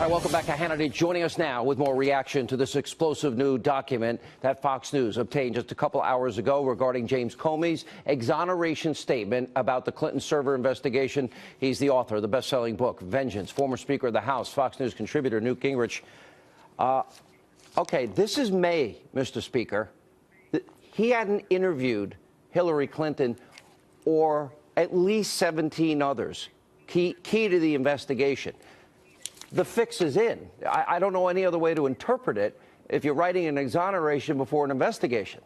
Hi, welcome back to Hannity. Joining us now with more reaction to this explosive new document that Fox News obtained just a couple hours ago regarding James Comey's exoneration statement about the Clinton server investigation. He's the author of the best-selling book, Vengeance, former Speaker of the House, Fox News contributor Newt Gingrich. Okay, this is May, Mr. Speaker. He hadn't interviewed Hillary Clinton or at least 17 others, key to the investigation. The fix is in. I don't know any other way to interpret it if you're writing an exoneration before an investigation.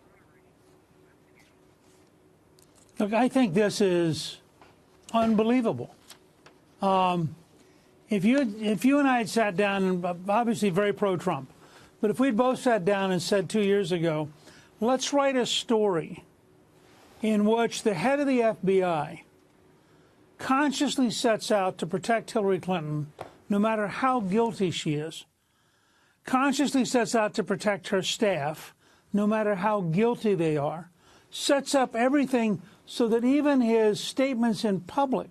Look, I think this is unbelievable. If you and I had sat down, and obviously very pro-Trump, but if we'd both sat down and said 2 years ago, let's write a story in which the head of the FBI consciously sets out to protect Hillary Clinton, no matter how guilty she is, consciously sets out to protect her staff, no matter how guilty they are, sets up everything so that even his statements in public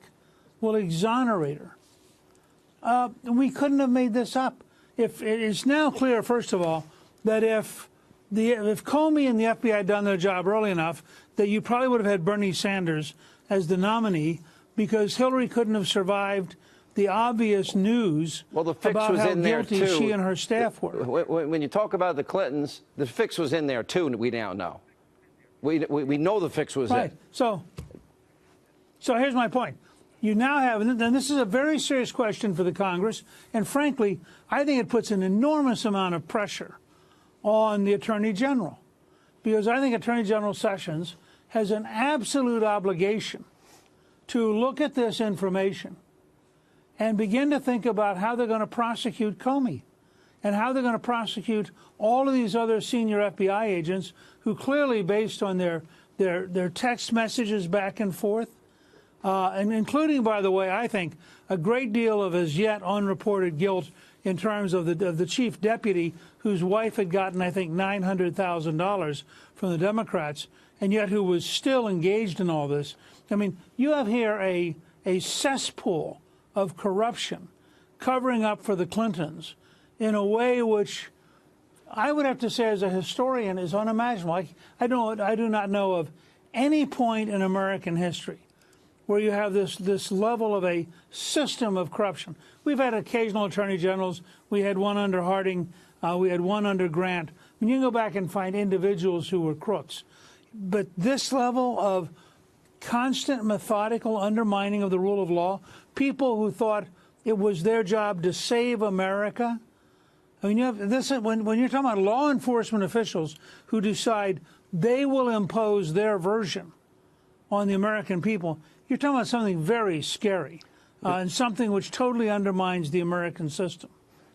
will exonerate her. We couldn't have made this up. If it is now clear, first of all, that if Comey and the FBI had done their job early enough, that you probably would have had Bernie Sanders as the nominee, because Hillary couldn't have survived the obvious news about how guilty she and her staff were. When you talk about the Clintons, the fix was in there, too, we now know. We know the fix was in. So here's my point. You now have, and this is a very serious question for the Congress, and frankly, I think it puts an enormous amount of pressure on the Attorney General, because I think Attorney General Sessions has an absolute obligation to look at this information and begin to think about how they're going to prosecute Comey and how they're going to prosecute all of these other senior FBI agents who clearly, based on their text messages back and forth, and including, by the way, I think, a great deal of as yet unreported guilt in terms of the chief deputy whose wife had gotten, I think, $900,000 from the Democrats, and yet who was still engaged in all this. I mean, you have here a cesspool of corruption covering up for the Clintons in a way which I would have to say, as a historian, is unimaginable. I do not know of any point in American history where you have this level of a system of corruption. We've had occasional attorney generals. We had one under Harding. We had one under Grant. I mean, you can go back and find individuals who were crooks. But this level of constant, methodical undermining of the rule of law, people who thought it was their job to save America. I mean, you have this when you're talking about law enforcement officials who decide they will impose their version on the American people, you're talking about something very scary and something which totally undermines the American system.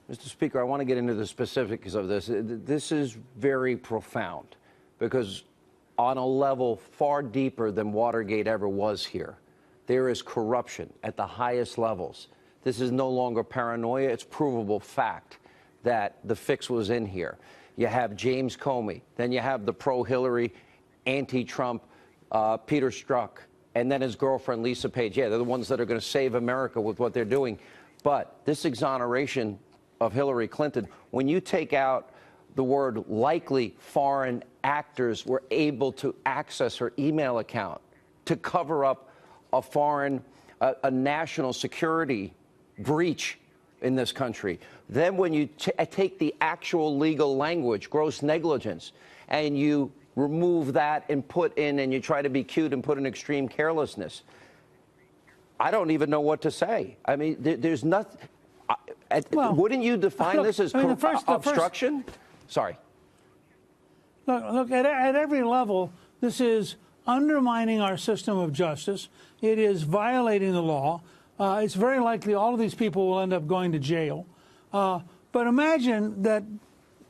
Mr. Speaker, I want to get into the specifics of this. This is very profound because on a level far deeper than Watergate ever was here, there is corruption at the highest levels. This is no longer paranoia. It's provable fact that the fix was in here. You have James Comey. Then you have the pro-Hillary, anti-Trump Peter Strzok, and then his girlfriend, Lisa Page. Yeah, they're the ones that are going to save America with what they're doing. But this exoneration of Hillary Clinton, when you take out the word likely foreign actors were able to access her email account to cover up a foreign, a national security breach in this country. Then when you take the actual legal language, gross negligence, and you remove that and put in, and you try to be cute and put in extreme carelessness, I don't even know what to say. I mean, there's nothing. Well, wouldn't you define this as obstruction? Sorry. Look, at every level, this is undermining our system of justice. It is violating the law. It's very likely all of these people will end up going to jail. But imagine that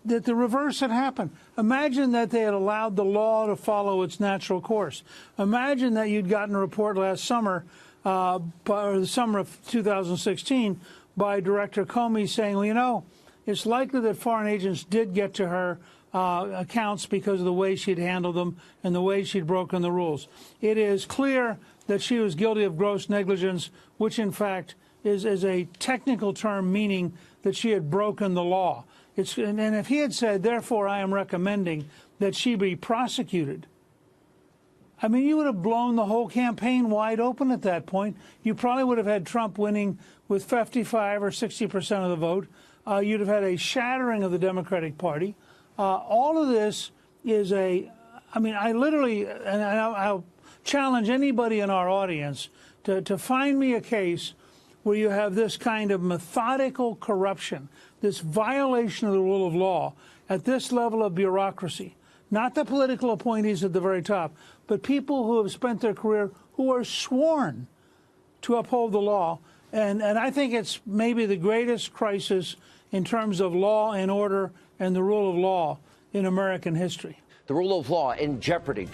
the reverse had happened. Imagine that they had allowed the law to follow its natural course. Imagine that you'd gotten a report last summer, or the summer of 2016, by Director Comey saying, well, you know, it's likely that foreign agents did get to her accounts because of the way she'd handled them and the way she'd broken the rules. It is clear that she was guilty of gross negligence, which in fact is a technical term meaning that she had broken the law. And if he had said, therefore, I am recommending that she be prosecuted, I mean, you would have blown the whole campaign wide open at that point. You probably would have had Trump winning with 55 or 60% of the vote. You'd have had a shattering of the Democratic Party. All of this is I literally, and I'll challenge anybody in our audience to find me a case where you have this kind of methodical corruption, this violation of the rule of law at this level of bureaucracy. Not the political appointees at the very top, but people who have spent their career who are sworn to uphold the law. And I think it's maybe the greatest crisis in terms of law and order and the rule of law in American history. The rule of law in jeopardy.